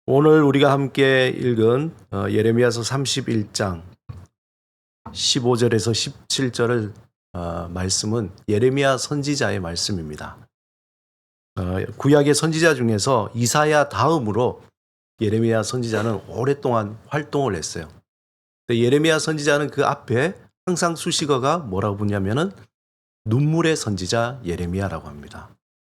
오늘 우리가 함께 읽은 예레미야서 31장 15절에서 17절을 말씀은 예레미야 선지자의 말씀입니다. 구약의 선지자 중에서 이사야 다음으로 예레미야 선지자는 오랫동안 활동을 했어요. 예레미야 선지자는 그 앞에 항상 수식어가 뭐라고 부르냐면은 눈물의 선지자 예레미야라고 합니다.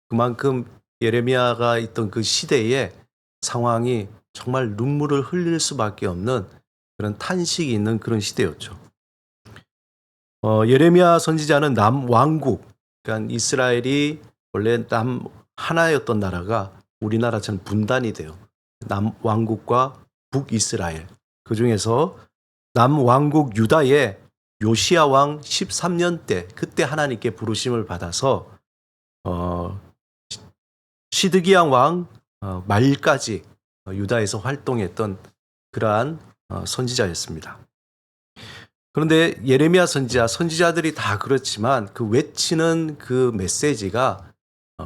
그만큼 예레미야가 있던 그 시대에 상황이 정말 눈물을 흘릴 수밖에 없는 그런 탄식이 있는 그런 시대였죠. 예레미야 선지자는 남왕국, 그러니까 이스라엘이 원래 하나였던 나라가 우리나라처럼 분단이 돼요. 남왕국과 북이스라엘. 그 중에서 남왕국 유다의 요시야 왕 13년 때 그때 하나님께 부르심을 받아서 시드기야 왕 말까지 유다에서 활동했던 그러한 선지자였습니다. 그런데 예레미야 선지자들이 다 그렇지만 그 외치는 그 메시지가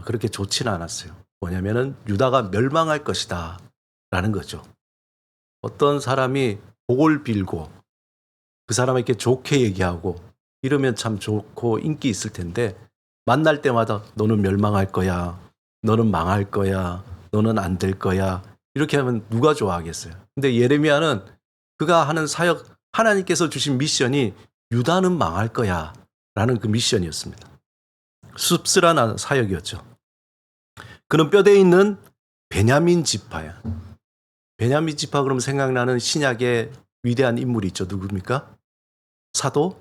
그렇게 좋지는 않았어요. 뭐냐면은 유다가 멸망할 것이다 라는 거죠. 어떤 사람이 복을 빌고 그 사람에게 좋게 얘기하고 이러면 참 좋고 인기 있을 텐데 만날 때마다 너는 멸망할 거야, 너는 망할 거야, 너는 안 될 거야 이렇게 하면 누가 좋아하겠어요. 근데 예레미야는 그가 하는 사역, 하나님께서 주신 미션이 유다는 망할 거야 라는 그 미션이었습니다. 씁쓸한 사역이었죠. 그는 뼈대에 있는 베냐민 지파야. 베냐민 지파 그러면 생각나는 신약의 위대한 인물이 있죠. 누굽니까? 사도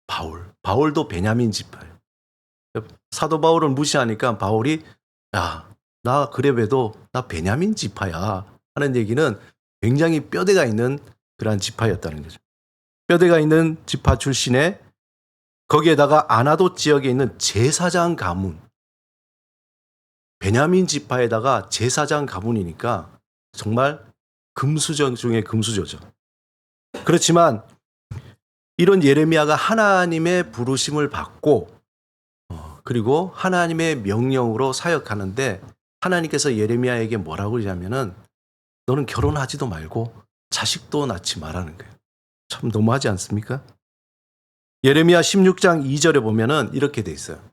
바울. 바울도 베냐민 지파예요. 사도 바울을 무시하니까 바울이 나 그래봬도 나 베냐민 지파야 하는 얘기는 굉장히 뼈대가 있는 그러한 지파였다는 거죠. 뼈대가 있는 지파 출신에 거기에다가 아나돗 지역에 있는 제사장 가문. 베냐민 지파에다가 제사장 가문이니까 정말 금수저 중에 금수저죠. 그렇지만 이런 예레미야가 하나님의 부르심을 받고 그리고 하나님의 명령으로 사역하는데 하나님께서 예레미야에게 뭐라고 그러냐면은 너는 결혼하지도 말고 자식도 낳지 말라는 거예요. 참 너무하지 않습니까? 예레미야 16장 2절에 보면은 이렇게 돼 있어요.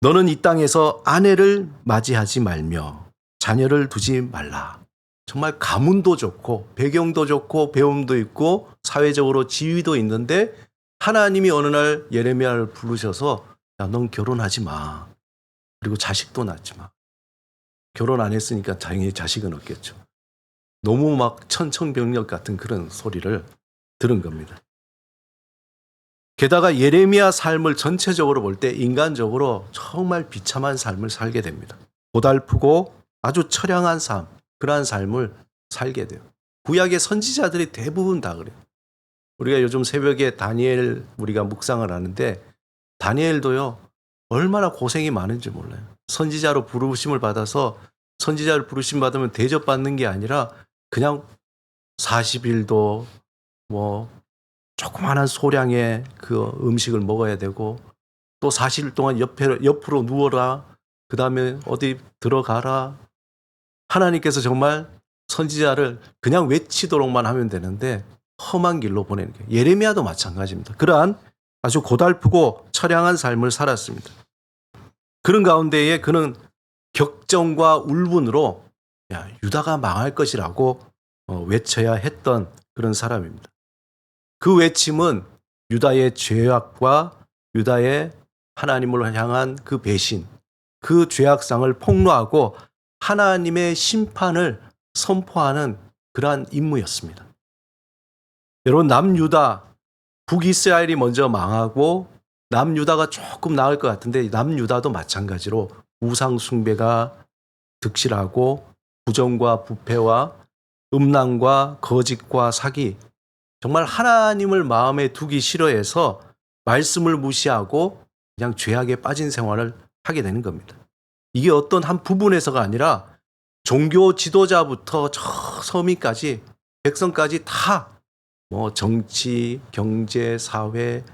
너는 이 땅에서 아내를 맞이하지 말며 자녀를 두지 말라. 정말 가문도 좋고 배경도 좋고 배움도 있고 사회적으로 지위도 있는데 하나님이 어느 날 예레미야를 부르셔서 야, 넌 결혼하지 마. 그리고 자식도 낳지 마. 결혼 안 했으니까 당연히 자식은 없겠죠. 너무 막 천청병력 같은 그런 소리를 들은 겁니다. 게다가 예레미야 삶을 전체적으로 볼 때 인간적으로 정말 비참한 삶을 살게 됩니다. 고달프고 아주 처량한 삶, 그러한 삶을 살게 돼요. 구약의 선지자들이 대부분 다 그래요. 우리가 요즘 새벽에 다니엘 우리가 묵상을 하는데 다니엘도요 얼마나 고생이 많은지 몰라요. 선지자로 부르심을 받아서 선지자를 부르심 받으면 대접받는 게 아니라 그냥 40일도 조그마한 소량의 그 음식을 먹어야 되고 또 40일 동안 옆으로 누워라. 그 다음에 어디 들어가라. 하나님께서 정말 선지자를 그냥 외치도록만 하면 되는데 험한 길로 보내는 거예요. 예레미야도 마찬가지입니다. 그러한 아주 고달프고 처량한 삶을 살았습니다. 그런 가운데에 그는 격정과 울분으로 유다가 망할 것이라고 외쳐야 했던 그런 사람입니다. 그 외침은 유다의 죄악과 유다의 하나님을 향한 그 배신, 그 죄악상을 폭로하고 하나님의 심판을 선포하는 그러한 임무였습니다. 여러분 남유다, 북이스라엘이 먼저 망하고 남유다가 조금 나을 것 같은데 남유다도 마찬가지로 우상 숭배가 득실하고 부정과 부패와 음란과 거짓과 사기, 정말 하나님을 마음에 두기 싫어해서 말씀을 무시하고 그냥 죄악에 빠진 생활을 하게 되는 겁니다. 이게 어떤 한 부분에서가 아니라 종교 지도자부터 저 서민까지 백성까지 다 정치, 경제, 사회,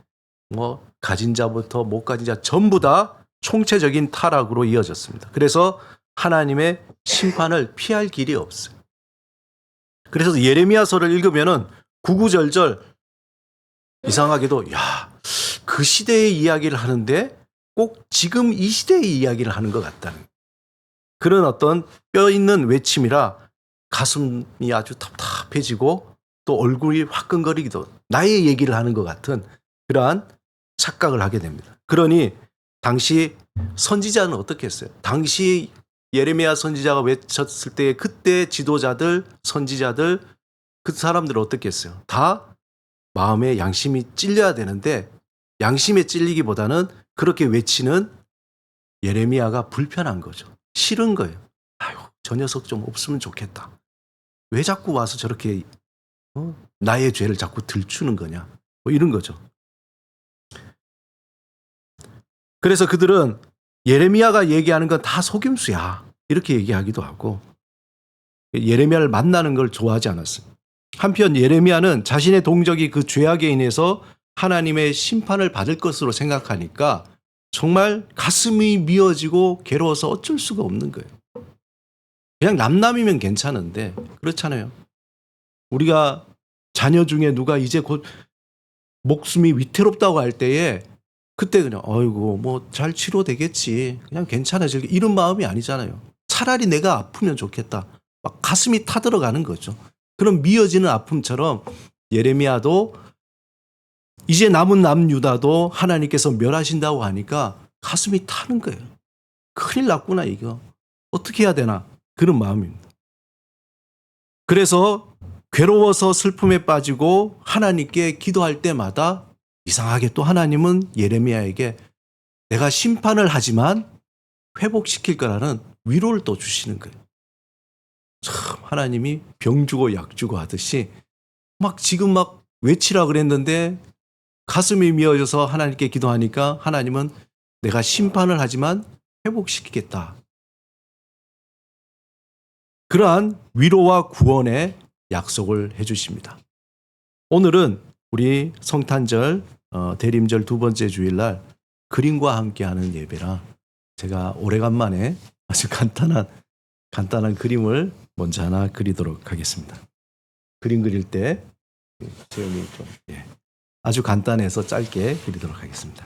가진 자부터 못 가진 자 전부 다 총체적인 타락으로 이어졌습니다. 그래서 하나님의 심판을 피할 길이 없어요. 그래서 예레미야서를 읽으면은 구구절절 이상하게도 그 시대의 이야기를 하는데 꼭 지금 이 시대의 이야기를 하는 것 같다는 그런 어떤 뼈 있는 외침이라 가슴이 아주 답답해지고 또 얼굴이 화끈거리기도 나의 얘기를 하는 것 같은 그러한 착각을 하게 됩니다. 그러니 당시 선지자는 어떻게 했어요? 당시 예레미야 선지자가 외쳤을 때 그때 지도자들, 선지자들 그 사람들은 어떻게 했어요? 다 마음에 양심이 찔려야 되는데 양심에 찔리기보다는 그렇게 외치는 예레미야가 불편한 거죠. 싫은 거예요. 아유, 저 녀석 좀 없으면 좋겠다. 왜 자꾸 와서 저렇게 나의 죄를 자꾸 들추는 거냐. 뭐 이런 거죠. 그래서 그들은 예레미야가 얘기하는 건 다 속임수야. 이렇게 얘기하기도 하고 예레미야를 만나는 걸 좋아하지 않았어요. 한편 예레미야는 자신의 동족이 그 죄악에 인해서 하나님의 심판을 받을 것으로 생각하니까 정말 가슴이 미어지고 괴로워서 어쩔 수가 없는 거예요. 그냥 남남이면 괜찮은데 그렇잖아요. 우리가 자녀 중에 누가 이제 곧 목숨이 위태롭다고 할 때에 그때 그냥 아이고 뭐 잘 치료되겠지 그냥 괜찮아질 이런 마음이 아니잖아요. 차라리 내가 아프면 좋겠다. 막 가슴이 타들어가는 거죠. 그런 미어지는 아픔처럼 예레미야도 이제 남은 남유다도 하나님께서 멸하신다고 하니까 가슴이 타는 거예요. 큰일 났구나 이거. 어떻게 해야 되나 그런 마음입니다. 그래서 괴로워서 슬픔에 빠지고 하나님께 기도할 때마다 이상하게 또 하나님은 예레미야에게 내가 심판을 하지만 회복시킬 거라는 위로를 또 주시는 거예요. 참 하나님이 병 주고 약 주고 하듯이 막 지금 막 외치라 그랬는데 가슴이 미어져서 하나님께 기도하니까 하나님은 내가 심판을 하지만 회복시키겠다. 그러한 위로와 구원의 약속을 해주십니다. 오늘은 우리 성탄절 대림절 두 번째 주일날 그림과 함께하는 예배라 제가 오래간만에 아주 간단한 그림을 먼저 하나 그리도록 하겠습니다. 그림 그릴 때 체험이 좀 아주 간단해서 짧게 그리도록 하겠습니다.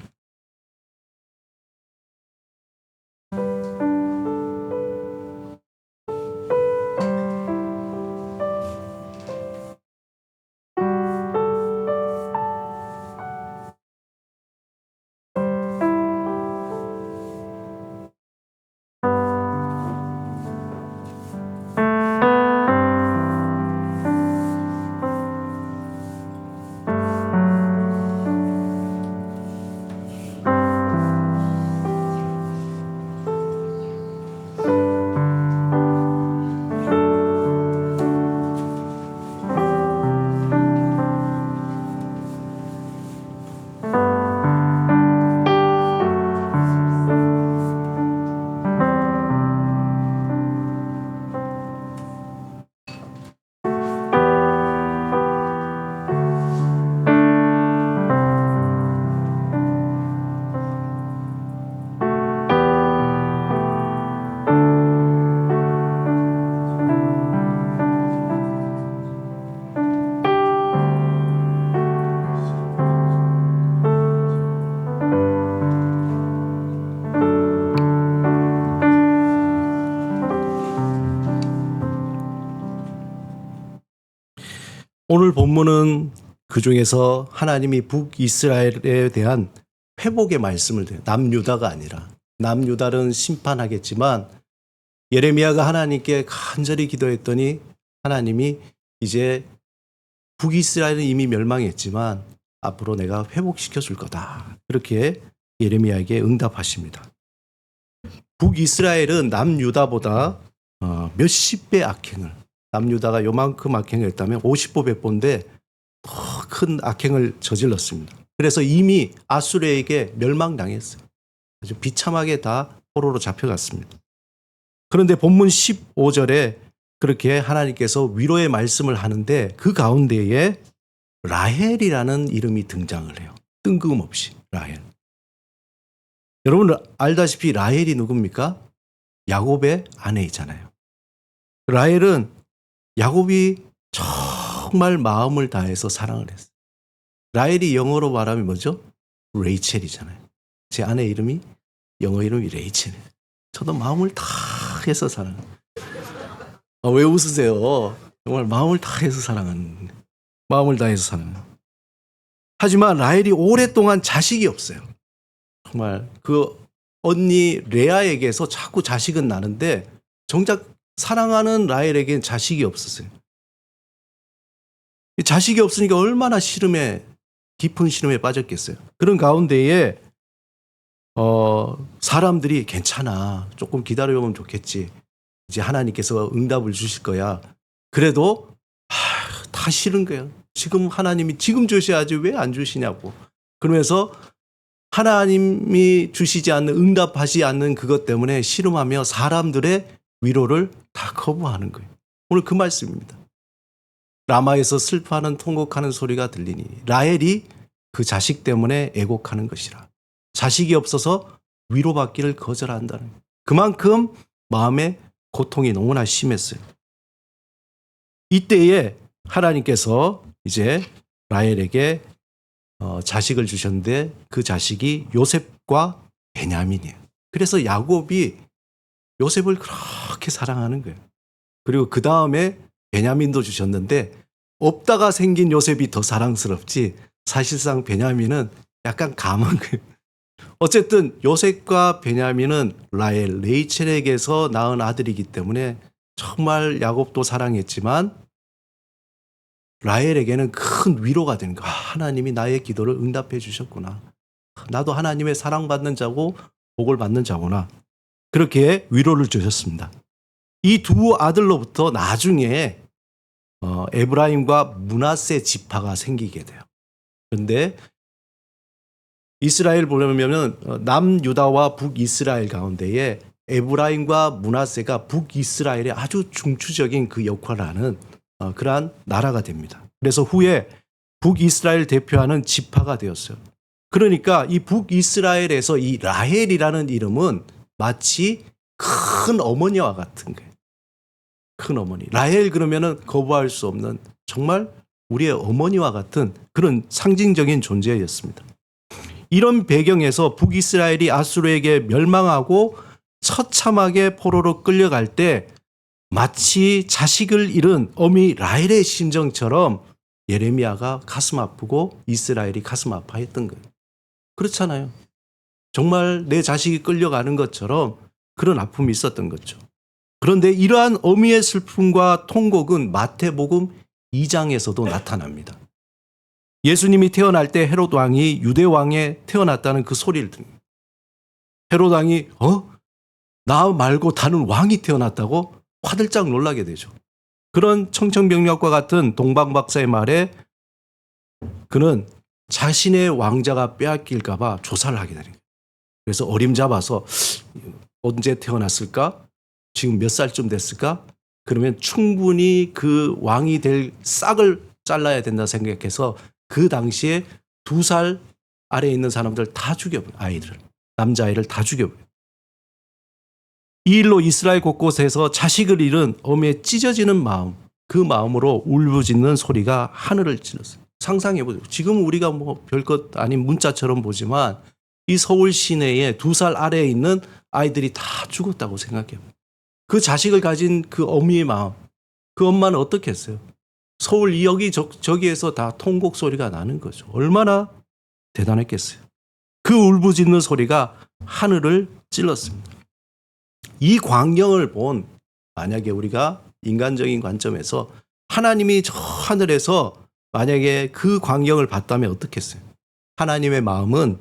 오늘 본문은 그 중에서 하나님이 북이스라엘에 대한 회복의 말씀을 드려요. 남유다가 아니라 남유다는 심판하겠지만 예레미야가 하나님께 간절히 기도했더니 하나님이 이제 북이스라엘은 이미 멸망했지만 앞으로 내가 회복시켜 줄 거다. 그렇게 예레미야에게 응답하십니다. 북이스라엘은 남유다보다 몇십 배 악행을 남유다가 요만큼 악행을 했다면 50보 100보인데 더 큰 악행을 저질렀습니다. 그래서 이미 아수르에게 멸망당했어요. 아주 비참하게 다 포로로 잡혀갔습니다. 그런데 본문 15절에 그렇게 하나님께서 위로의 말씀을 하는데 그 가운데에 라헬이라는 이름이 등장을 해요. 뜬금없이 라헬. 여러분 알다시피 라헬이 누굽니까? 야곱의 아내이잖아요. 라헬은 야곱이 정말 마음을 다해서 사랑을 했어요. 라헬이 영어로 말하면 뭐죠? 레이첼이잖아요. 제 아내 이름이 영어 이름이 레이첼이에요. 저도 마음을 다해서 사랑해요. 왜 웃으세요? 정말 마음을 다해서 사랑하는, 마음을 다해서 사랑해요. 하지만 라헬이 오랫동안 자식이 없어요. 정말 그 언니 레아에게서 자꾸 자식은 나는데 정작 사랑하는 라헬에게는 자식이 없었어요. 자식이 없으니까 얼마나 깊은 시름에 빠졌겠어요. 그런 가운데에 사람들이 괜찮아, 조금 기다려보면 좋겠지, 이제 하나님께서 응답을 주실 거야. 그래도 다 싫은 거예요. 지금 하나님이 지금 주셔야지 왜 안 주시냐고. 그러면서 하나님이 주시지 않는, 응답하지 않는 그것 때문에 씨름하며 사람들의 위로를 다 거부하는 거예요. 오늘 그 말씀입니다. 라마에서 슬퍼하는 통곡하는 소리가 들리니 라헬이 그 자식 때문에 애곡하는 것이라. 자식이 없어서 위로받기를 거절한다는 거예요. 그만큼 마음의 고통이 너무나 심했어요. 이때에 하나님께서 이제 라헬에게 자식을 주셨는데 그 자식이 요셉과 베냐민이에요. 그래서 야곱이 요셉을 그렇게 사랑하는 거예요. 그리고 그 다음에 베냐민도 주셨는데 없다가 생긴 요셉이 더 사랑스럽지, 사실상 베냐민은 약간 감한 거예요. 어쨌든 요셉과 베냐민은 라헬, 레이첼에게서 낳은 아들이기 때문에 정말 야곱도 사랑했지만 라헬에게는 큰 위로가 되는 거야. 하나님이 나의 기도를 응답해 주셨구나. 나도 하나님의 사랑받는 자고 복을 받는 자구나. 그렇게 위로를 주셨습니다. 이 두 아들로부터 나중에 에브라임과 므낫세 지파가 생기게 돼요. 그런데 이스라엘 보려면 남유다와 북이스라엘 가운데에 에브라임과 므낫세가 북이스라엘의 아주 중추적인 그 역할을 하는 그러한 나라가 됩니다. 그래서 후에 북이스라엘 대표하는 지파가 되었어요. 그러니까 이 북이스라엘에서 이 라헬이라는 이름은 마치 큰 어머니와 같은 거예요. 큰 어머니. 라헬 그러면은 거부할 수 없는 정말 우리의 어머니와 같은 그런 상징적인 존재였습니다. 이런 배경에서 북이스라엘이 아수르에게 멸망하고 처참하게 포로로 끌려갈 때 마치 자식을 잃은 어미 라헬의 심정처럼 예레미야가 가슴 아프고 이스라엘이 가슴 아파했던 거예요. 그렇잖아요. 정말 내 자식이 끌려가는 것처럼 그런 아픔이 있었던 거죠. 그런데 이러한 어미의 슬픔과 통곡은 마태복음 2장에서도 나타납니다. 예수님이 태어날 때 헤롯 왕이 유대 왕에 태어났다는 그 소리를 듣는, 헤롯 왕이 나 말고 다른 왕이 태어났다고 화들짝 놀라게 되죠. 그런 청천벽력과 같은 동방박사의 말에 그는 자신의 왕자가 빼앗길까 봐 조사를 하게 되는 거예요. 그래서 어림잡아서 언제 태어났을까? 지금 몇 살쯤 됐을까? 그러면 충분히 그 왕이 될 싹을 잘라야 된다 생각해서 그 당시에 2살 아래에 있는 사람들 다 죽여버려요. 아이들, 남자아이를 다 죽여버려요. 이 일로 이스라엘 곳곳에서 자식을 잃은 어미의 찢어지는 마음, 그 마음으로 울부짖는 소리가 하늘을 찔렀어요. 상상해보세요. 지금 우리가 뭐 별것 아닌 문자처럼 보지만 이 서울 시내에 2살 아래에 있는 아이들이 다 죽었다고 생각해요. 그 자식을 가진 그 어미의 마음, 그 엄마는 어떻게 했어요? 서울 여기저기에서 다 통곡 소리가 나는 거죠. 얼마나 대단했겠어요. 그 울부짖는 소리가 하늘을 찔렀습니다. 이 광경을 본, 만약에 우리가 인간적인 관점에서 하나님이 저 하늘에서 만약에 그 광경을 봤다면 어떻겠어요? 하나님의 마음은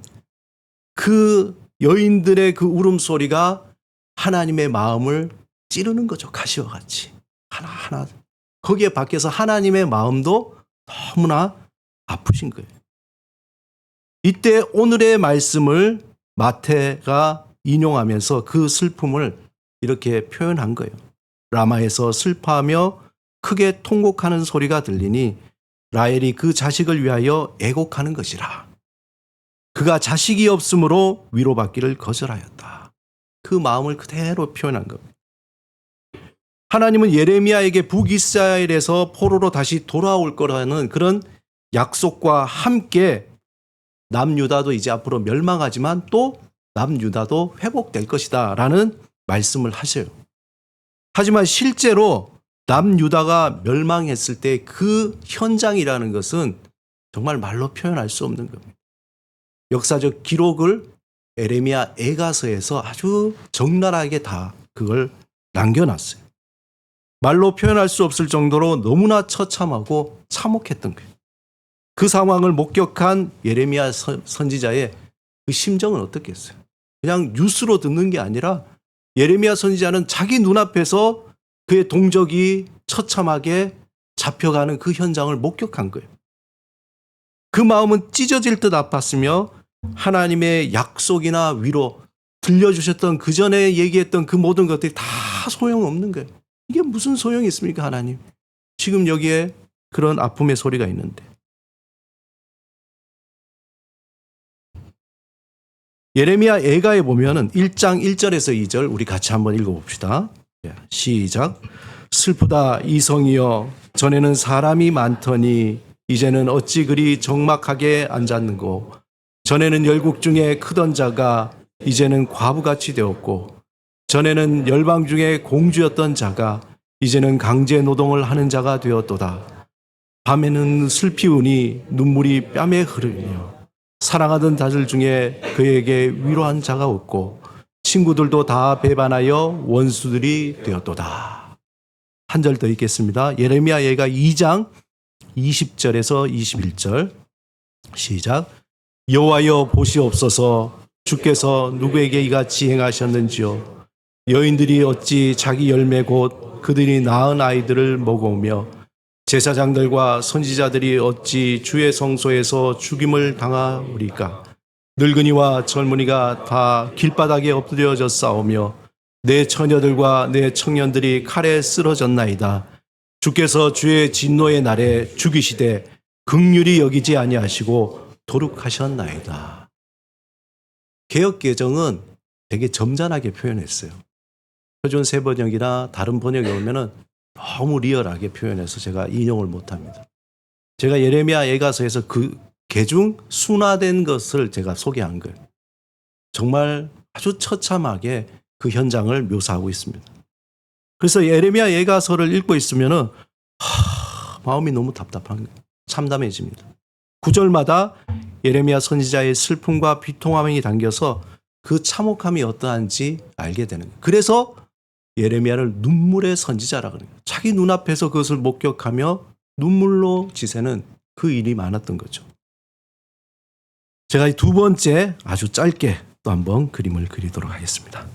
그 여인들의 그 울음소리가 하나님의 마음을 찌르는 거죠. 가시와 같이. 하나하나. 거기에 밖에서 하나님의 마음도 너무나 아프신 거예요. 이때 오늘의 말씀을 마태가 인용하면서 그 슬픔을 이렇게 표현한 거예요. 라마에서 슬퍼하며 크게 통곡하는 소리가 들리니 라헬이 그 자식을 위하여 애곡하는 것이라. 그가 자식이 없으므로 위로받기를 거절하였다. 그 마음을 그대로 표현한 겁니다. 하나님은 예레미야에게 북이스라엘에서 포로로 다시 돌아올 거라는 그런 약속과 함께 남유다도 이제 앞으로 멸망하지만 또 남유다도 회복될 것이다 라는 말씀을 하셔요. 하지만 실제로 남유다가 멸망했을 때 그 현장이라는 것은 정말 말로 표현할 수 없는 겁니다. 역사적 기록을 예레미야 애가서에서 아주 적나라하게 다 그걸 남겨놨어요. 말로 표현할 수 없을 정도로 너무나 처참하고 참혹했던 거예요. 그 상황을 목격한 예레미야 선지자의 그 심정은 어떻겠어요? 그냥 뉴스로 듣는 게 아니라 예레미야 선지자는 자기 눈앞에서 그의 동족이 처참하게 잡혀가는 그 현장을 목격한 거예요. 그 마음은 찢어질 듯 아팠으며 하나님의 약속이나 위로 들려주셨던 그 전에 얘기했던 그 모든 것들이 다 소용없는 거예요. 이게 무슨 소용이 있습니까, 하나님? 지금 여기에 그런 아픔의 소리가 있는데. 예레미야 애가에 보면은 1장 1절에서 2절 우리 같이 한번 읽어봅시다. 시작. 슬프다 이성이여 전에는 사람이 많더니 이제는 어찌 그리 적막하게 앉았는고 전에는 열국 중에 크던 자가 이제는 과부같이 되었고 전에는 열방 중에 공주였던 자가 이제는 강제 노동을 하는 자가 되었도다. 밤에는 슬피 우니 눈물이 뺨에 흐르며 사랑하던 자들 중에 그에게 위로한 자가 없고 친구들도 다 배반하여 원수들이 되었도다. 한 절 더 읽겠습니다. 예레미야 예가 2장 20절에서 21절 시작. 여호와여 보시옵소서 주께서 누구에게 이같이 행하셨는지요. 여인들이 어찌 자기 열매 곧 그들이 낳은 아이들을 먹어오며 제사장들과 선지자들이 어찌 주의 성소에서 죽임을 당하리까. 늙은이와 젊은이가 다 길바닥에 엎드려져 싸우며 내 처녀들과 내 청년들이 칼에 쓰러졌나이다. 주께서 주의 진노의 날에 죽이시되 긍휼히 여기지 아니하시고 도륙하셨나이다. 개역개정은 되게 점잖하게 표현했어요. 표준 세번역이나 다른 번역에 오면은 너무 리얼하게 표현해서 제가 인용을 못합니다. 제가 예레미야 애가서에서 그 개중 순화된 것을 제가 소개한 거예요. 정말 아주 처참하게 그 현장을 묘사하고 있습니다. 그래서 예레미야 애가서를 읽고 있으면은 마음이 너무 답답한 거예요. 참담해집니다. 9절마다 예레미야 선지자의 슬픔과 비통함이 담겨서 그 참혹함이 어떠한지 알게 되는 거예요. 그래서 예레미야를 눈물의 선지자라고 그래요. 자기 눈앞에서 그것을 목격하며 눈물로 지새는 그 일이 많았던 거죠. 제가 이 두 번째 아주 짧게 또 한번 그림을 그리도록 하겠습니다.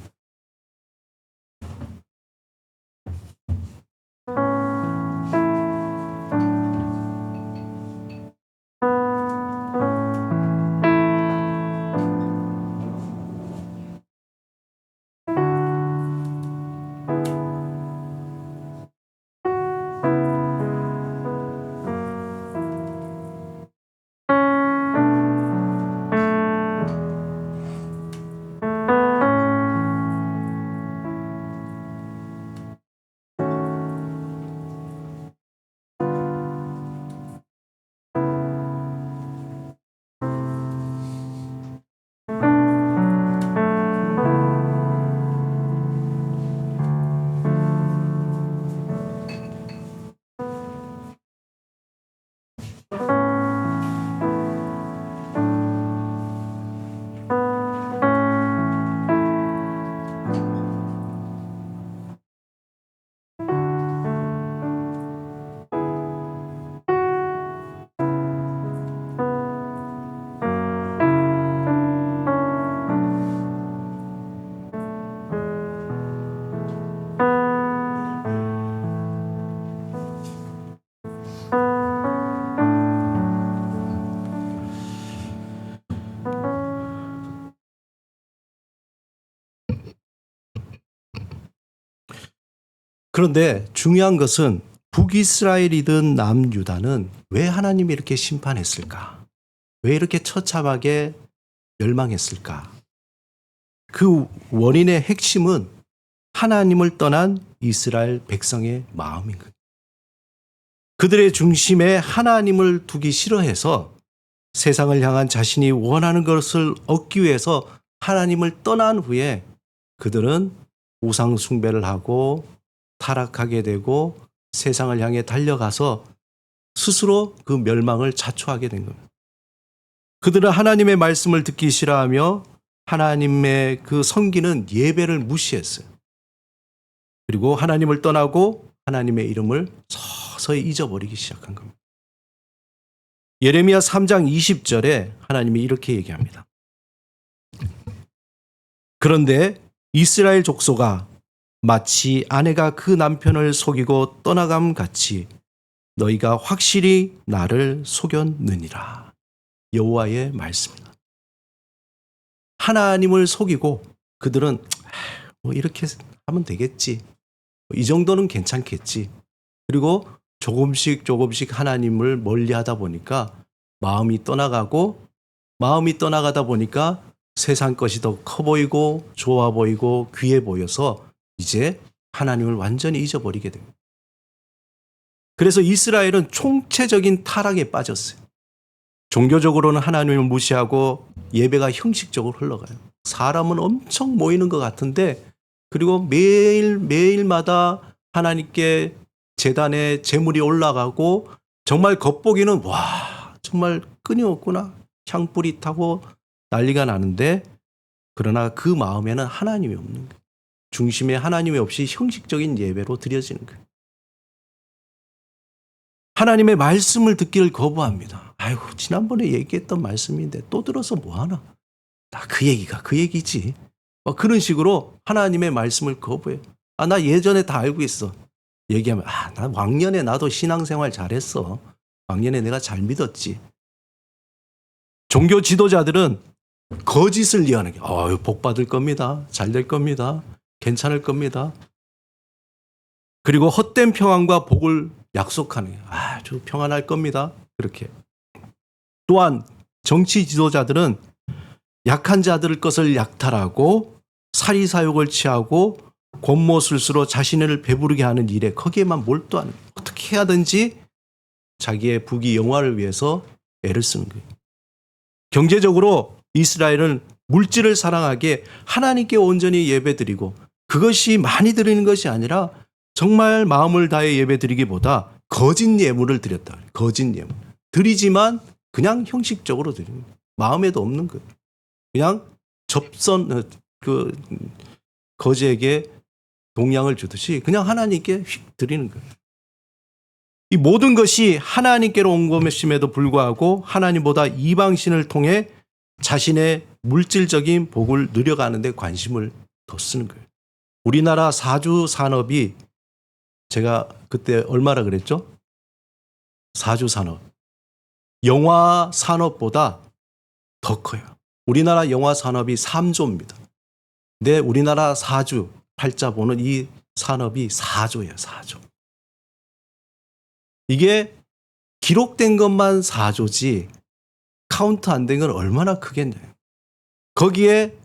그런데 중요한 것은 북이스라엘이든 남유다는 왜 하나님이 이렇게 심판했을까? 왜 이렇게 처참하게 멸망했을까? 그 원인의 핵심은 하나님을 떠난 이스라엘 백성의 마음인 거예요. 그들의 중심에 하나님을 두기 싫어해서 세상을 향한 자신이 원하는 것을 얻기 위해서 하나님을 떠난 후에 그들은 우상 숭배를 하고 타락하게 되고 세상을 향해 달려가서 스스로 그 멸망을 자초하게 된 겁니다. 그들은 하나님의 말씀을 듣기 싫어하며 하나님의 그 섬기는 예배를 무시했어요. 그리고 하나님을 떠나고 하나님의 이름을 서서히 잊어버리기 시작한 겁니다. 예레미야 3장 20절에 하나님이 이렇게 얘기합니다. 그런데 이스라엘 족속아, 마치 아내가 그 남편을 속이고 떠나감 같이 너희가 확실히 나를 속였느니라. 여호와의 말씀입니다. 하나님을 속이고 그들은 뭐 이렇게 하면 되겠지, 이 정도는 괜찮겠지. 그리고 조금씩 하나님을 멀리하다 보니까 마음이 떠나가다 보니까 세상 것이 더 커 보이고 좋아 보이고 귀해 보여서 이제 하나님을 완전히 잊어버리게 됩니다. 그래서 이스라엘은 총체적인 타락에 빠졌어요. 종교적으로는 하나님을 무시하고 예배가 형식적으로 흘러가요. 사람은 엄청 모이는 것 같은데, 그리고 매일마다 하나님께 제단에 제물이 올라가고 정말 겉보기는 와, 정말 끊임없구나, 향불이 타고 난리가 나는데, 그러나 그 마음에는 하나님이 없는 거예요. 중심에 하나님이 없이 형식적인 예배로 드려지는 거예요. 하나님의 말씀을 듣기를 거부합니다. 아이고, 지난번에 얘기했던 말씀인데 또 들어서 뭐하나? 나 그 얘기가 그 얘기지. 그런 식으로 하나님의 말씀을 거부해요. 나 예전에 다 알고 있어. 얘기하면 나 왕년에 나도 신앙생활 잘했어. 왕년에 내가 잘 믿었지. 종교 지도자들은 거짓을 예언하는 게 복 받을 겁니다. 잘 될 겁니다. 괜찮을 겁니다. 그리고 헛된 평안과 복을 약속하는 게 아주 평안할 겁니다. 그렇게. 또한 정치 지도자들은 약한 자들 것을 약탈하고 사리사욕을 취하고 권모술수로 자신을 배부르게 하는 일에 거기에만 몰두하는, 어떻게 하든지 자기의 부귀 영화를 위해서 애를 쓰는 거예요. 경제적으로 이스라엘은 물질을 사랑하게 하나님께 온전히 예배드리고, 그것이 많이 드리는 것이 아니라 정말 마음을 다해 예배드리기보다 거짓 예물을 드렸다. 거짓 예물. 드리지만 그냥 형식적으로 드리는 거예요. 마음에도 없는 거예요. 그냥 거지에게 동양을 주듯이 그냥 하나님께 휙 드리는 거예요. 이 모든 것이 하나님께로 온 것임에도 불구하고 하나님보다 이방신을 통해 자신의 물질적인 복을 누려가는 데 관심을 더 쓰는 거예요. 우리나라 사주 산업이, 제가 그때 얼마나 그랬죠? 사주 산업. 영화 산업보다 더 커요. 우리나라 영화 산업이 3조입니다. 근데 우리나라 사주, 팔자 보는 이 산업이 4조예요. 4조. 이게 기록된 것만 4조지 카운트 안 된 건 얼마나 크겠냐요. 거기에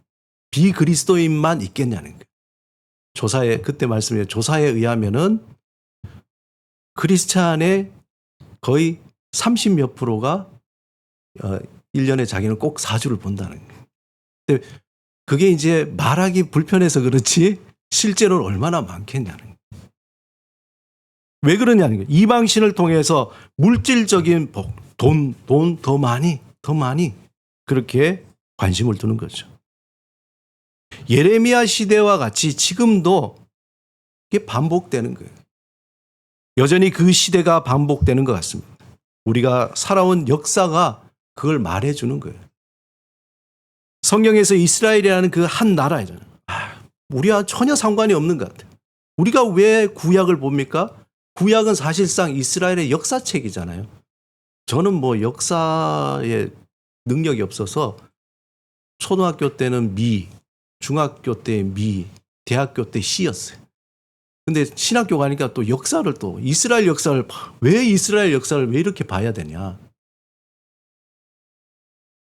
비그리스도인만 있겠냐는 거예요. 그때 말씀에 조사에 의하면은 크리스찬의 거의 30몇 %가 1년에 자기는 꼭 사주를 본다는 거예요. 근데 그게 이제 말하기 불편해서 그렇지 실제로는 얼마나 많겠냐는 거예요. 왜 그러냐는 거예요. 이방신을 통해서 물질적인 복, 돈 더 많이 그렇게 관심을 두는 거죠. 예레미야 시대와 같이 지금도 이게 반복되는 거예요. 여전히 그 시대가 반복되는 것 같습니다. 우리가 살아온 역사가 그걸 말해주는 거예요. 성경에서 이스라엘이라는 그 한 나라잖아요. 우리와 전혀 상관이 없는 것 같아요. 우리가 왜 구약을 봅니까? 구약은 사실상 이스라엘의 역사책이잖아요. 저는 뭐 역사에 능력이 없어서 초등학교 때는 미, 중학교 때 미, 대학교 때 시였어요. 근데 신학교 가니까 또 역사를, 또 이스라엘 역사를, 왜 이스라엘 역사를 왜 이렇게 봐야 되냐.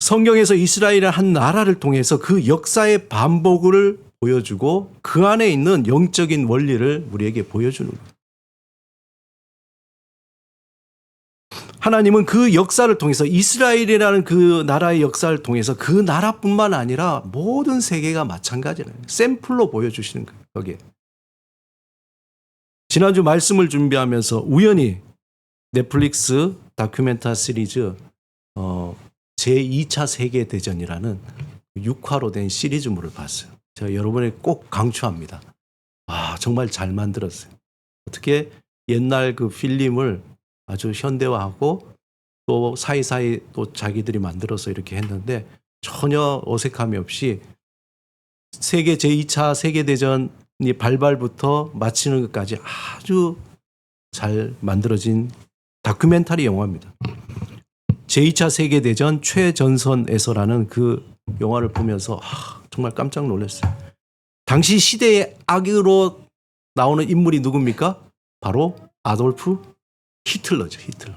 성경에서 이스라엘의 한 나라를 통해서 그 역사의 반복을 보여주고 그 안에 있는 영적인 원리를 우리에게 보여주는 거예요. 하나님은 그 역사를 통해서 이스라엘이라는 그 나라의 역사를 통해서 그 나라뿐만 아니라 모든 세계가 마찬가지예요. 샘플로 보여주시는 거예요. 거기에. 지난주 말씀을 준비하면서 우연히 넷플릭스 다큐멘터 시리즈 제2차 세계대전이라는 6화로 된 시리즈물을 봤어요. 제가 여러분에게 꼭 강추합니다. 정말 잘 만들었어요. 어떻게 옛날 그 필름을 아주 현대화하고 또 사이사이 또 자기들이 만들어서 이렇게 했는데 전혀 어색함이 없이 세계 제2차 세계대전이 발발부터 마치는 것까지 아주 잘 만들어진 다큐멘터리 영화입니다. 제2차 세계대전 최전선에서라는 그 영화를 보면서 정말 깜짝 놀랐어요. 당시 시대의 악으로 나오는 인물이 누굽니까? 바로 아돌프 히틀러죠. 히틀러.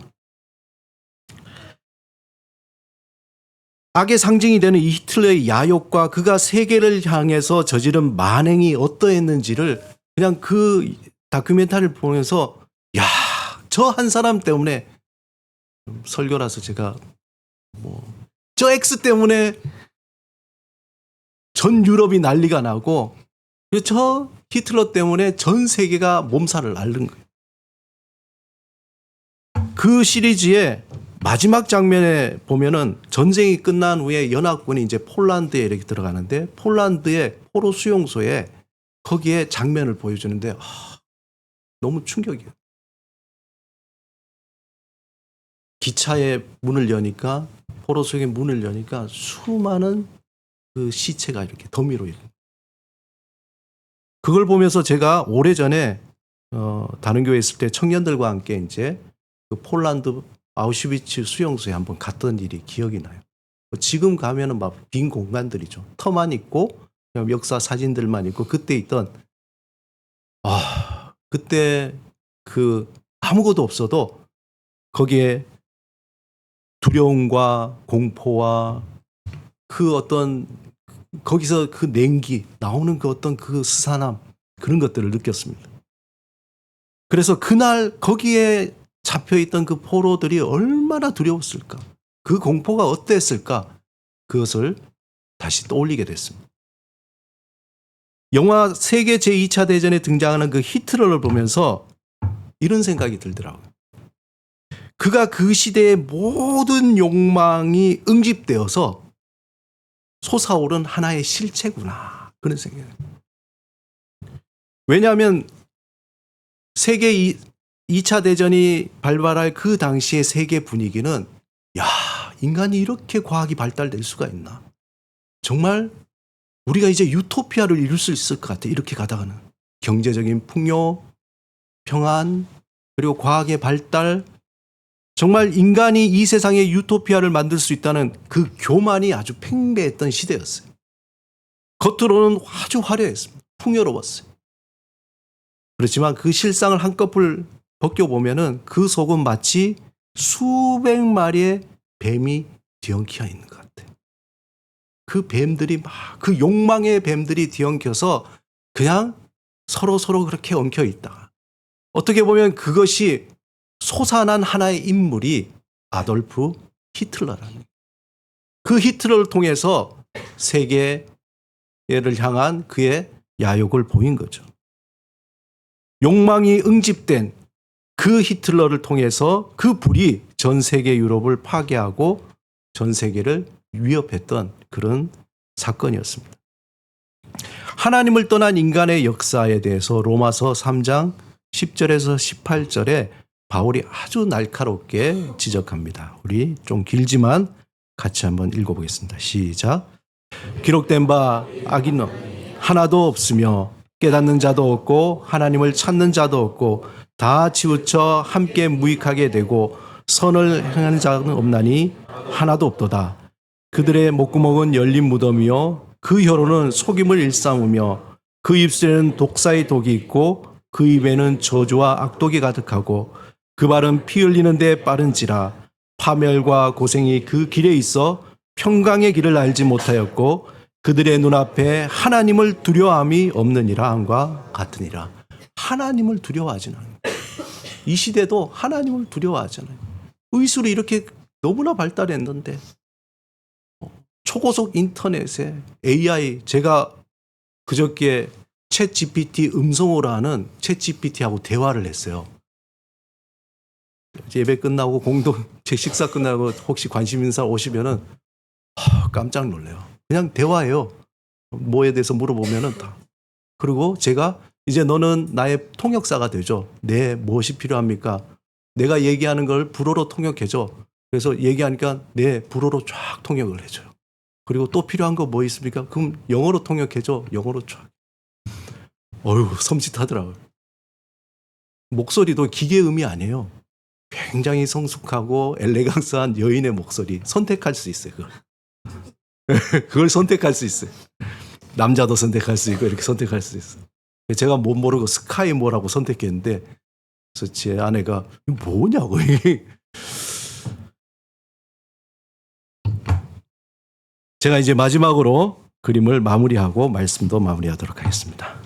악의 상징이 되는 이 히틀러의 야욕과 그가 세계를 향해서 저지른 만행이 어떠했는지를 그냥 그 다큐멘터리를 보면서 저 한 사람 때문에 설교라서 제가 저 X 때문에 전 유럽이 난리가 나고 저 히틀러 때문에 전 세계가 몸살을 앓는 거예요. 그 시리즈의 마지막 장면에 보면은 전쟁이 끝난 후에 연합군이 이제 폴란드에 이렇게 들어가는데 폴란드의 포로 수용소에 거기에 장면을 보여주는데 너무 충격이에요. 기차의 문을 여니까 포로 수용의 문을 여니까 수많은 그 시체가 이렇게 더미로 이렇게. 그걸 보면서 제가 오래전에 다른 교회에 있을 때 청년들과 함께 이제 그 폴란드 아우슈비츠 수용소에 한번 갔던 일이 기억이 나요. 지금 가면은 막 빈 공간들이죠. 터만 있고 역사 사진들만 있고 그때 있던 그때 그 아무것도 없어도 거기에 두려움과 공포와 그 어떤 거기서 그 냉기 나오는 그 어떤 그 스산함 그런 것들을 느꼈습니다. 그래서 그날 거기에 잡혀있던 그 포로들이 얼마나 두려웠을까? 그 공포가 어땠을까? 그것을 다시 떠올리게 됐습니다. 영화 세계 제2차 대전에 등장하는 그 히틀러를 보면서 이런 생각이 들더라고요. 그가 그 시대의 모든 욕망이 응집되어서 솟아오른 하나의 실체구나. 그런 생각이에요. 왜냐하면 세계 2차 대전이 발발할 그 당시의 세계 분위기는 인간이 이렇게 과학이 발달될 수가 있나. 정말 우리가 이제 유토피아를 이룰 수 있을 것 같아. 이렇게 가다가는. 경제적인 풍요, 평안, 그리고 과학의 발달, 정말 인간이 이 세상에 유토피아를 만들 수 있다는 그 교만이 아주 팽배했던 시대였어요. 겉으로는 아주 화려했습니다. 풍요로웠어요. 그렇지만 그 실상을 한꺼풀 벗겨보면은 그 속은 마치 수백 마리의 뱀이 뒤엉켜 있는 것 같아요. 그 뱀들이 그 욕망의 뱀들이 뒤엉켜서 그냥 서로 그렇게 엉켜 있다. 어떻게 보면 그것이 솟아난 하나의 인물이 아돌프 히틀러라는 그 히틀러를 통해서 세계를 향한 그의 야욕을 보인 거죠. 욕망이 응집된 그 히틀러를 통해서 그 불이 전 세계 유럽을 파괴하고 전 세계를 위협했던 그런 사건이었습니다. 하나님을 떠난 인간의 역사에 대해서 로마서 3장 10절에서 18절에 바울이 아주 날카롭게 지적합니다. 우리 좀 길지만 같이 한번 읽어보겠습니다. 시작. 기록된 바 악인은 하나도 없으며 깨닫는 자도 없고 하나님을 찾는 자도 없고 다 치우쳐 함께 무익하게 되고 선을 행하는 자는 없나니 하나도 없도다. 그들의 목구멍은 열린 무덤이요 그 혀로는 속임을 일삼으며 그 입술에는 독사의 독이 있고 그 입에는 저주와 악독이 가득하고 그 발은 피 흘리는 데 빠른지라 파멸과 고생이 그 길에 있어 평강의 길을 알지 못하였고 그들의 눈앞에 하나님을 두려워함이 없느니라 함과 같으니라. 하나님을 두려워하지는 않아요. 이 시대도 하나님을 두려워하잖아요. 의술이 이렇게 너무나 발달했는데 초고속 인터넷에 AI, 제가 그저께 챗 GPT 음성으로 하는 챗 GPT하고 대화를 했어요. 예배 끝나고 제 식사 끝나고 혹시 관심 있는 사람 오시면은 깜짝 놀래요. 그냥 대화해요. 뭐에 대해서 물어보면은 다. 그리고 제가 이제 너는 나의 통역사가 되죠. 네, 무엇이 필요합니까? 내가 얘기하는 걸 불어로 통역해줘. 그래서 얘기하니까 네, 불어로 쫙 통역을 해줘요. 그리고 또 필요한 거 뭐 있습니까? 그럼 영어로 통역해줘. 영어로 쫙. 어휴, 섬찟하더라고요. 목소리도 기계음이 아니에요. 굉장히 성숙하고 엘레강스한 여인의 목소리. 선택할 수 있어요. 그걸 선택할 수 있어요. 남자도 선택할 수 있고 이렇게 선택할 수 있어요. 제가 못 모르고 스카이모라고 선택했는데 그래서 제 아내가 뭐냐고. 제가 이제 마지막으로 그림을 마무리하고 말씀도 마무리하도록 하겠습니다.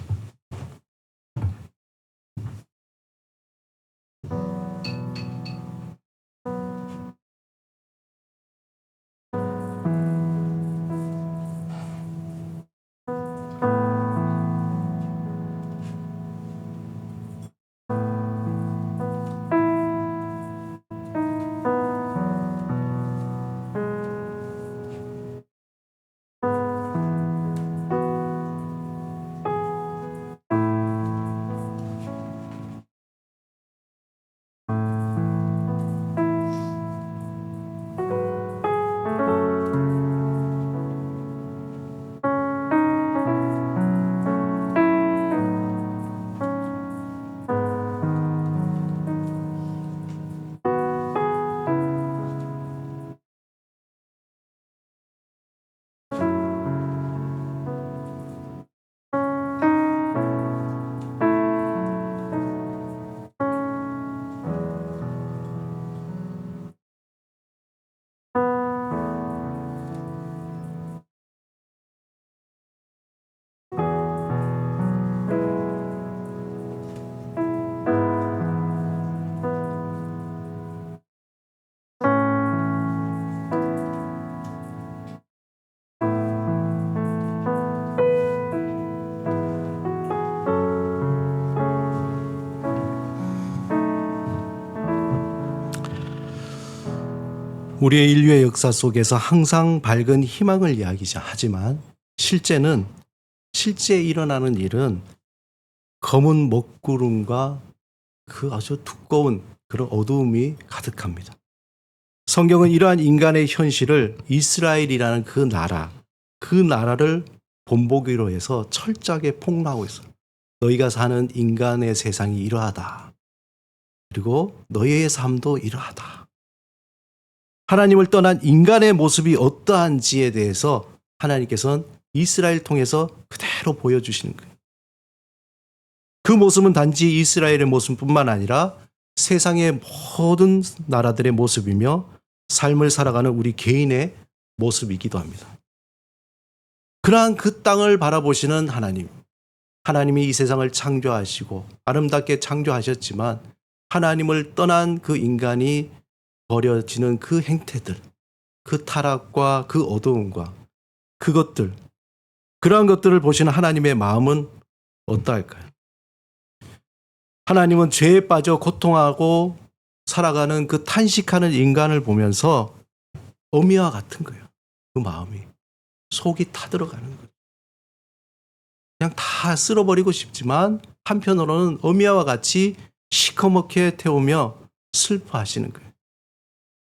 우리의 인류의 역사 속에서 항상 밝은 희망을 이야기하지만 실제 일어나는 일은 검은 먹구름과 그 아주 두꺼운 그런 어두움이 가득합니다. 성경은 이러한 인간의 현실을 이스라엘이라는 그 나라를 본보기로 해서 철저하게 폭로하고 있어요. 너희가 사는 인간의 세상이 이러하다. 그리고 너희의 삶도 이러하다. 하나님을 떠난 인간의 모습이 어떠한지에 대해서 하나님께서는 이스라엘 통해서 그대로 보여주시는 거예요. 그 모습은 단지 이스라엘의 모습뿐만 아니라 세상의 모든 나라들의 모습이며 삶을 살아가는 우리 개인의 모습이기도 합니다. 그러한 그 땅을 바라보시는 하나님이 이 세상을 창조하시고 아름답게 창조하셨지만 하나님을 떠난 그 인간이 버려지는 그 행태들, 그 타락과 그 어두움과 그러한 것들을 보시는 하나님의 마음은 어떠할까요? 하나님은 죄에 빠져 고통하고 살아가는 그 탄식하는 인간을 보면서 어미와 같은 거예요. 그 마음이. 속이 타들어가는 거예요. 그냥 다 쓸어버리고 싶지만 한편으로는 어미와 같이 시커멓게 태우며 슬퍼하시는 거예요.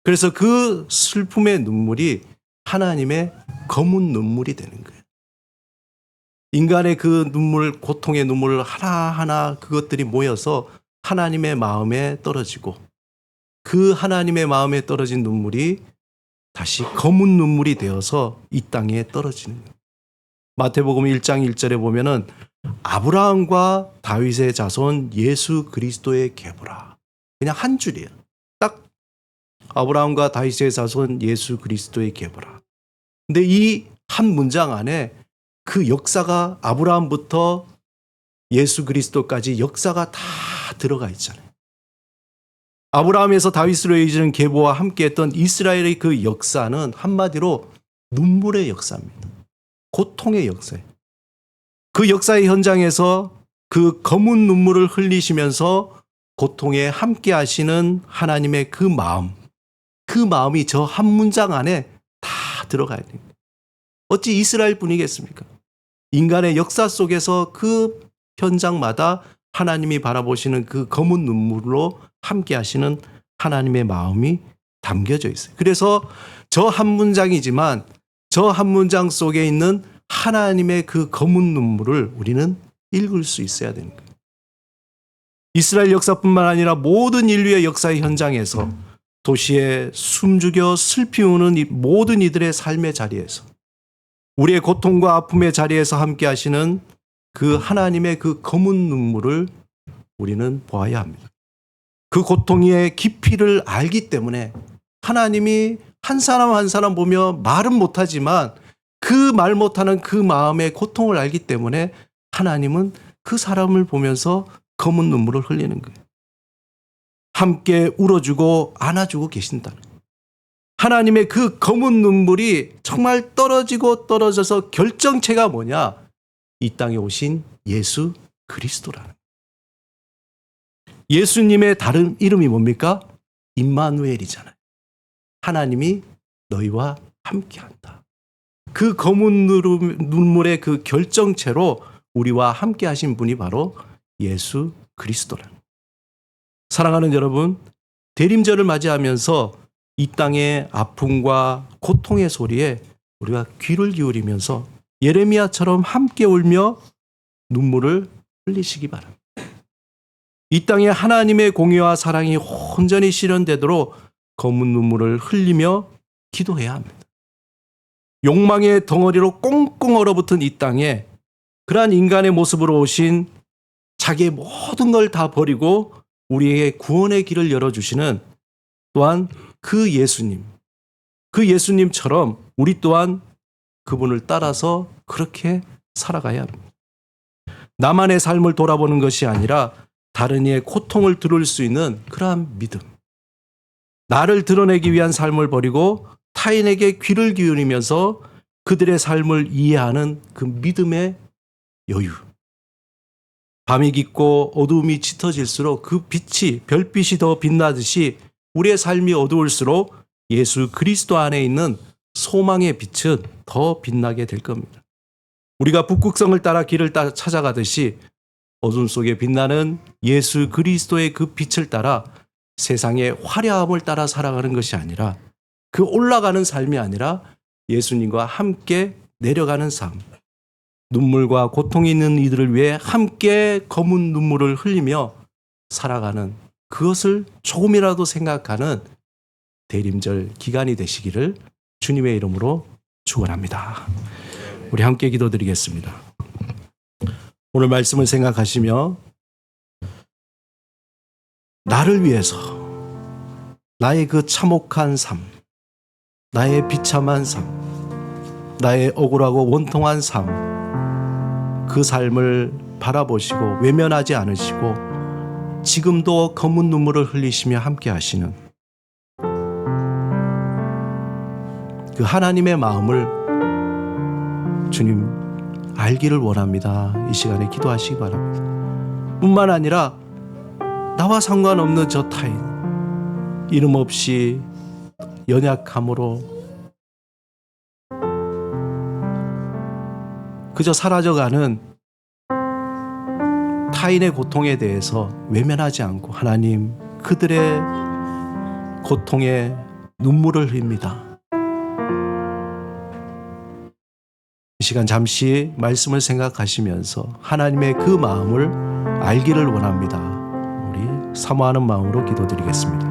그래서 그 슬픔의 눈물이 하나님의 검은 눈물이 되는 거예요. 인간의 그 눈물, 고통의 눈물 하나하나 그것들이 모여서 하나님의 마음에 떨어지고 그 하나님의 마음에 떨어진 눈물이 다시 검은 눈물이 되어서 이 땅에 떨어지는 거예요. 마태복음 1장 1절에 보면은 아브라함과 다윗의 자손 예수 그리스도의 계보라. 그냥 한 줄이에요. 딱 아브라함과 다윗의 자손 예수 그리스도의 계보라. 근데 이 한 문장 안에 그 역사가 아브라함부터 예수 그리스도까지 역사가 다 들어가 있잖아요. 아브라함에서 다윗으로 이어지는 계보와 함께했던 이스라엘의 그 역사는 한마디로 눈물의 역사입니다. 고통의 역사예요. 그 역사의 현장에서 그 검은 눈물을 흘리시면서 고통에 함께 하시는 하나님의 그 마음이 저 한 문장 안에 다 들어가야 됩니다. 어찌 이스라엘 뿐이겠습니까? 인간의 역사 속에서 그 현장마다 하나님이 바라보시는 그 검은 눈물로 함께 하시는 하나님의 마음이 담겨져 있어요. 그래서 저 한 문장이지만 저 한 문장 속에 있는 하나님의 그 검은 눈물을 우리는 읽을 수 있어야 되는 거예요. 이스라엘 역사뿐만 아니라 모든 인류의 역사의 현장에서 도시에 숨죽여 슬피 우는 모든 이들의 삶의 자리에서 우리의 고통과 아픔의 자리에서 함께 하시는 그 하나님의 그 검은 눈물을 우리는 보아야 합니다. 그 고통의 깊이를 알기 때문에 하나님이 한 사람 한 사람 보며 말은 못하지만 그 말 못하는 그 마음의 고통을 알기 때문에 하나님은 그 사람을 보면서 검은 눈물을 흘리는 거예요. 함께 울어주고 안아주고 계신다는 거예요. 하나님의 그 검은 눈물이 정말 떨어지고 떨어져서 결정체가 뭐냐? 이 땅에 오신 예수 그리스도라는 거예요. 예수님의 다른 이름이 뭡니까? 임마누엘이잖아요. 하나님이 너희와 함께한다. 그 검은 눈물의 그 결정체로 우리와 함께 하신 분이 바로 예수 그리스도라는 거예요. 사랑하는 여러분, 대림절을 맞이하면서 이 땅의 아픔과 고통의 소리에 우리가 귀를 기울이면서 예레미야처럼 함께 울며 눈물을 흘리시기 바랍니다. 이 땅에 하나님의 공의와 사랑이 온전히 실현되도록 검은 눈물을 흘리며 기도해야 합니다. 욕망의 덩어리로 꽁꽁 얼어붙은 이 땅에 그러한 인간의 모습으로 오신 자기의 모든 걸 다 버리고 우리에게 구원의 길을 열어주시는 또한 그 예수님처럼 우리 또한 그분을 따라서 그렇게 살아가야 합니다. 나만의 삶을 돌아보는 것이 아니라 다른 이의 고통을 들을 수 있는 그러한 믿음. 나를 드러내기 위한 삶을 버리고 타인에게 귀를 기울이면서 그들의 삶을 이해하는 그 믿음의 여유. 밤이 깊고 어두움이 짙어질수록 그 빛이 별빛이 더 빛나듯이 우리의 삶이 어두울수록 예수 그리스도 안에 있는 소망의 빛은 더 빛나게 될 겁니다. 우리가 북극성을 따라 길을 찾아가듯이 어둠 속에 빛나는 예수 그리스도의 그 빛을 따라 세상의 화려함을 따라 살아가는 것이 아니라 그 올라가는 삶이 아니라 예수님과 함께 내려가는 삶. 눈물과 고통이 있는 이들을 위해 함께 검은 눈물을 흘리며 살아가는 그것을 조금이라도 생각하는 대림절 기간이 되시기를 주님의 이름으로 축원합니다. 우리 함께 기도드리겠습니다. 오늘 말씀을 생각하시며 나를 위해서 나의 그 참혹한 삶, 나의 비참한 삶, 나의 억울하고 원통한 삶, 그 삶을 바라보시고 외면하지 않으시고 지금도 검은 눈물을 흘리시며 함께 하시는 그 하나님의 마음을 주님 알기를 원합니다. 이 시간에 기도하시기 바랍니다. 뿐만 아니라 나와 상관없는 저 타인, 이름 없이 연약함으로 그저 사라져가는 타인의 고통에 대해서 외면하지 않고 하나님 그들의 고통에 눈물을 흘립니다. 이 시간 잠시 말씀을 생각하시면서 하나님의 그 마음을 알기를 원합니다. 우리 사모하는 마음으로 기도드리겠습니다.